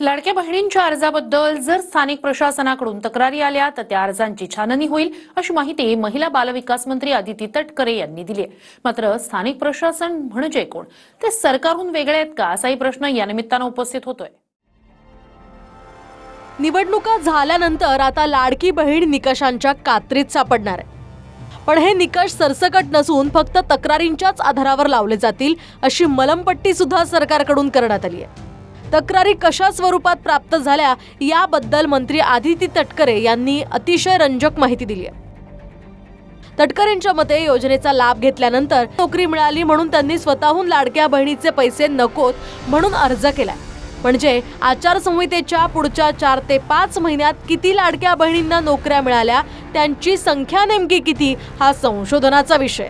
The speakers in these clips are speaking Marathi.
लाडक्या बहिणींच्या अर्जाबद्दल जर स्थानिक प्रशासनाकडून तक्रारी आल्या तर त्या अर्जांची छाननी होईल अशी माहिती महिला बालविकास मंत्री अदिती तटकरे यांनी दिली आहे। मात्र स्थानिक प्रशासन म्हणजे कोण, ते सरकारहून वेगळे आहेत का असाही प्रश्न या निमित्ताने उपस्थित होतोय। निवडणुका झाल्यानंतर आता लाडकी बहीण निकषांच्या कात्रीत सापडणार आहे। पण हे निकष सरसकट नसून फक्त तक्रारींच्याच आधारावर लावले जातील अशी मलमपट्टी सुद्धा सरकारकडून करण्यात आली आहे। तक्रारी कशा स्वरूपात प्राप्त झाल्या याबद्दल मंत्री अदिती तटकरे यांनी अतिशय रंजक माहिती दिली आहे। तटकरेंच्या मते योजनेचा लाभ घेतल्यानंतर नोकरी मिळाली म्हणून त्यांनी स्वतःहून लाडक्या बहिणीचे पैसे नकोत म्हणून अर्ज केलाय। म्हणजे आचारसंहितेच्या पुढच्या 4 ते 5 महिन्यात किती लाडक्या बहिणींना नोकऱ्या मिळाल्या, त्यांची संख्या नेमकी किती हा संशोधनाचा विषय।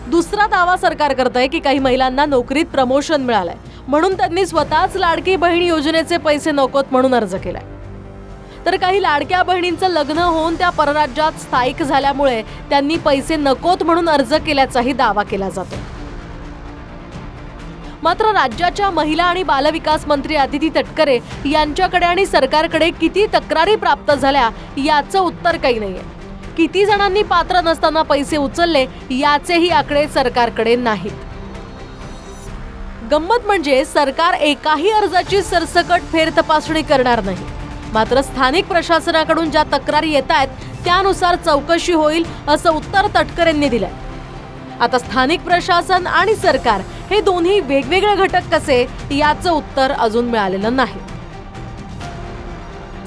दुसरा दावा सरकार करतंय की काही महिलांना नोकरीत प्रमोशन मिळालंय म्हणून त्यांनी स्वतःच लाडकी बहीण योजनेचे पैसे नकोत म्हणून अर्ज केलाय। तर काही लाडक्या बहिणींचं लग्न होऊन त्या परराज्यात स्थायिक झाल्यामुळे त्यांनी पैसे नकोत म्हणून अर्ज केल्याचाही दावा केला जातो। मात्र राज्याच्या महिला आणि बालविकास मंत्री अदिती तटकरे यांच्याकडे आणि सरकारकडे किती तक्रारी प्राप्त झाल्या याचं उत्तर काही नाहीये। किती जणांनी पात्र नसताना पैसे उचलले याचेही आकडे सरकारकडे नाहीत। गंमत म्हणजे सरकार एकाही अर्जाची सरसकट फेर तपासणी करणार नाही। मात्र स्थानिक प्रशासनाकडून ज्या तक्रारी येत आहेत त्यानुसार चौकशी होईल असं उत्तर तटकरेंनी दिलंय। आता स्थानिक प्रशासन आणि सरकार हे दोन्ही वेगवेगळे घटक कसे याचं उत्तर अजून मिळालेलं नाही।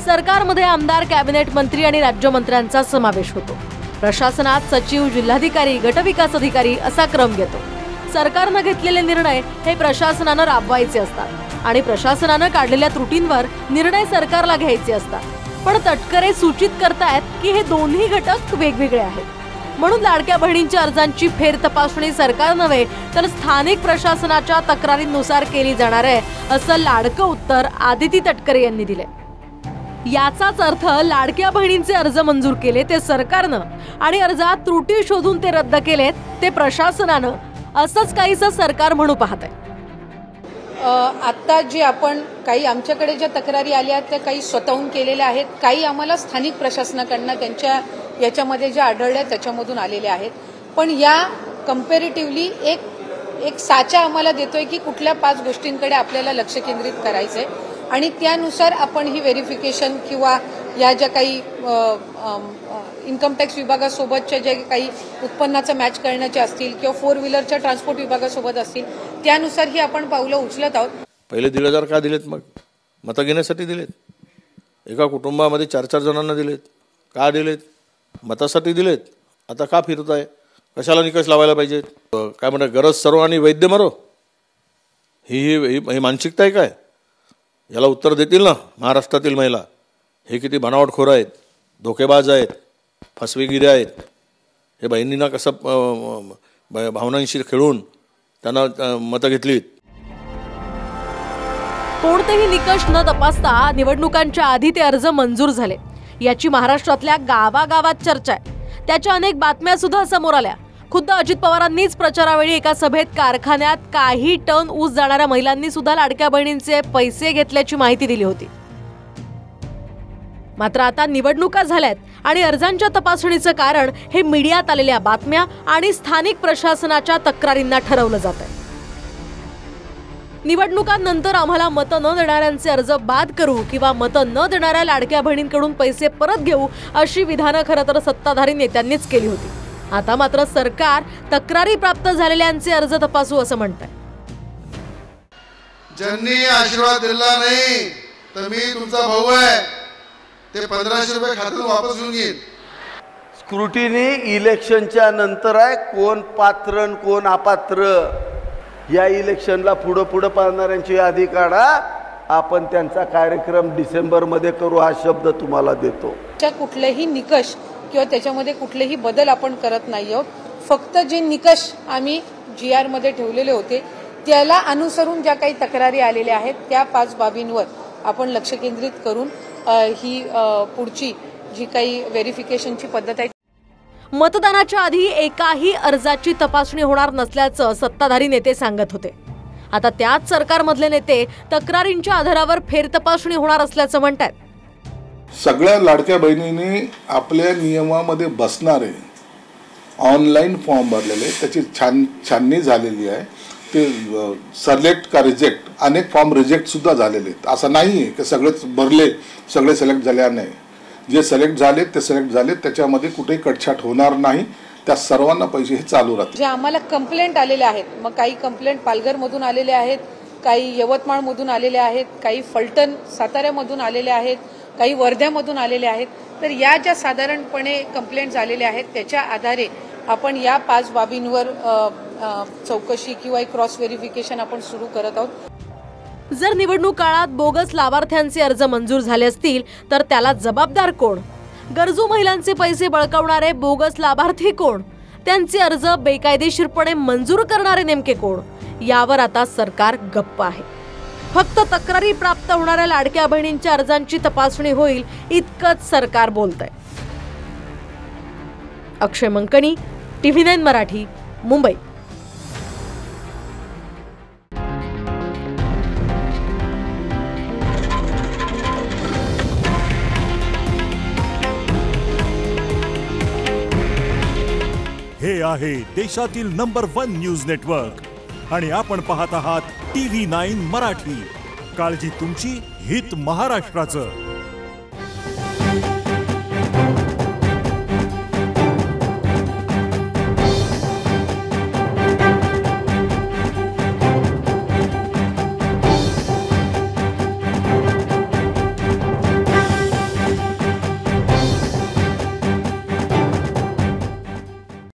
सरकारमध्ये आमदार, कॅबिनेट मंत्री आणि राज्यमंत्र्यांचा समावेश होतो। प्रशासनात सचिव, जिल्हाधिकारी, गटविकास अधिकारी असा क्रम येतो। सरकारने घेतलेले निर्णय हे प्रशासनाने राबवायचे असतात आणि प्रशासनाने काढलेल्या त्रुटींवर निर्णय सरकारला घ्यायचे असतात। पण तटकरे सूचित करतायत की हे दोन्ही घटक वेगवेगळे आहेत। म्हणून लाडक्या बहिणींच्या अर्जांची फेर तपासणी सरकार नव्हे तर स्थानिक प्रशासनाच्या तक्रारींनुसार केली जाणार आहे असं लाडकं उत्तर अदिती तटकरे यांनी दिले। याचाच अर्थ लाडक्या बहिणींचे अर्ज मंजूर केले ते सरकारनं आणि अर्जात त्रुटी शोधून ते रद्द केलेत ते प्रशासनानं, असंच काहीसं सरकार म्हणू पाहत आहे। आता जे आपण काही आमच्याकडे ज्या तक्रारी आल्या त्या काही स्वतःहून केलेल्या आहेत, काही आम्हाला स्थानिक प्रशासनाकडनं त्यांच्या याच्यामध्ये ज्या आढळल्या त्याच्यामधून आलेल्या आहेत। पण या कंपॅरेटिव्हली एक साचा आम्हाला देतोय की कुठल्या 5 गोष्टींकडे आपल्याला लक्ष केंद्रित करायचंय आणि त्यानुसार आपण ही व्हेरिफिकेशन किंवा या ज्या काही इन्कम टॅक्स विभागासोबतच्या जे काही उत्पन्नाचं मॅच करण्याचे असतील किंवा 4 व्हीलरच्या ट्रान्सपोर्ट विभागासोबत असतील त्यानुसार ही आपण पावलं उचलत आहोत। पहिले 1,500 का दिलेत? मग मतं घेण्यासाठी दिलेत। एका कुटुंबामध्ये 4-4 जणांना दिलेत। का दिलेत? मतासाठी दिलेत। आता का फिरताय? कशाला निकष लावायला पाहिजेत? काय म्हणतात, गरज सर्व आणि वैद्य मरो, ही मानसिकता आहे काय? याला उत्तर देतील ना महाराष्ट्रातील महिला? हे किती बनावटखोर आहेत, धोकेबाज आहेत, फसवेगिरी आहेत। हे बहिणींना कसं भावनांशी खेळून त्यांना मतं घेतलीत। कोणतेही निकष न तपासता निवडणुकांच्या आधी ते अर्ज मंजूर झाले याची महाराष्ट्रातल्या गावागावात चर्चा आहे। त्याच्या अनेक बातम्या सुद्धा समोर आल्या। खुद्द अजित पवारांनीच प्रचारावेळी एका सभेत कारखान्यात काही टन ऊस जाणाऱ्या महिलांनी सुद्धा लाडक्या बहिणींचे पैसे घेतल्याची माहिती दिली होती। मात्र आता निवडणुका झाल्यात आणि अर्जांच्या तपासणीचं कारण हे मीडियात आलेल्या बातम्या आणि स्थानिक प्रशासनाच्या तक्रारींना ठरवलं जात आहे। निवडणुकांनंतर आम्हाला मतं न देणाऱ्यांचे अर्ज बाद करू किंवा मतं न देणाऱ्या लाडक्या बहिणींकडून पैसे परत घेऊ अशी विधानं खरं तर सत्ताधारी नेत्यांनीच केली होती। आता मात्र सरकार तक्रारी प्राप्त झालेल्यांचे अर्ज तपासू असं म्हणतंय। ज्यांनी आशीर्वाद दिला नाही तर मी तुमचा भाऊ आहे, ते 1500 रुपये खात्यातून वापस घेऊन घेईन। स्क्रुटिनी इलेक्शनच्या नंतर आहे, कोण पात्र कोण अपात्र या इलेक्शनला पुढे पाहणाऱ्यांची यादी काढा। आपण त्यांचा कार्यक्रम डिसेंबरमध्ये करू हा शब्द तुम्हाला देतो। कुठलेही निकष किंवा त्याच्यामध्ये कुठलेही बदल आपण करत नाही आहोत। फक्त जे निकष आम्ही GR मध्ये ठेवलेले होते त्याला अनुसरून ज्या काही तक्रारी आलेल्या आहेत त्या 5 बाबींवर आपण लक्ष केंद्रित करून ही पुढची जी काही व्हेरिफिकेशनची पद्धत आहे मतदानाच्या आधी एकाही अर्जाची तपासणी होणार नसल्याचं सत्ताधारी नेते सांगत होते। आता त्याच सरकारमधले नेते तक्रारींच्या आधारावर फेरतपासणी होणार असल्याचं म्हणतात. सगळ्या लाडक्या बहिणींनी आपल्या नियमामध्ये बसणारे ऑनलाईन फॉर्म भरलेले, त्याची छाननी झालेली आहे. ते सिलेक्ट का रिजेक्ट, अनेक फॉर्म रिजेक्ट सुद्धा झालेले आहेत. असं नाही आहे की सगळेच भरले सगळे सिलेक्ट झाले नाही. जे सिलेक्ट झाले ते सिलेक्ट झाले, त्याच्यामध्ये कुठेही कटछाट होणार नाही. त्या सर्वांना पैसे हे चालू राहतील. जे आम्हाला कंप्लेंट आलेले आहेत, मग काही कंप्लेंट पालघरमधून आलेले आहेत, काही यवतमाळमधून आलेले आहेत, काही फलटण साताऱ्यामधून आलेले आहेत, काही वर्ध्यामधून आलेले आहेत. तर या ज्या साधारणपणे कंप्लेंट झालेल्या आहेत त्याच्या आधारे आपण या 5 बाबींवर चौकशी किंवा एक क्रॉस व्हेरिफिकेशन आपण सुरू करत आहोत. जर निवडणूक काळात बोगस लाभार्थ्यांचे अर्ज मंजूर झाले असतील तर त्याला जबाबदार कोण? गरजू महिलांचे पैसे बळकावणारे बोगस लाभार्थी कोण? त्यांचे अर्ज बेकायदेशीरपणे मंजूर करणारे नेमके कोण? यावर आता सरकार गप्प आहे. फक्त तक्रारी प्राप्त होणाऱ्या लाडक्या बहिणींच्या अर्जांची तपासणी होईल इतकंच सरकार बोलतंय. अक्षय मंकणी, TV9 मराठी, मुंबई. हे आहे देशातील नंबर 1 न्यूज नेटवर्क आणि आपण पाहत आहात TV9 मराठी. काळजी तुमची, हित महाराष्ट्राचं.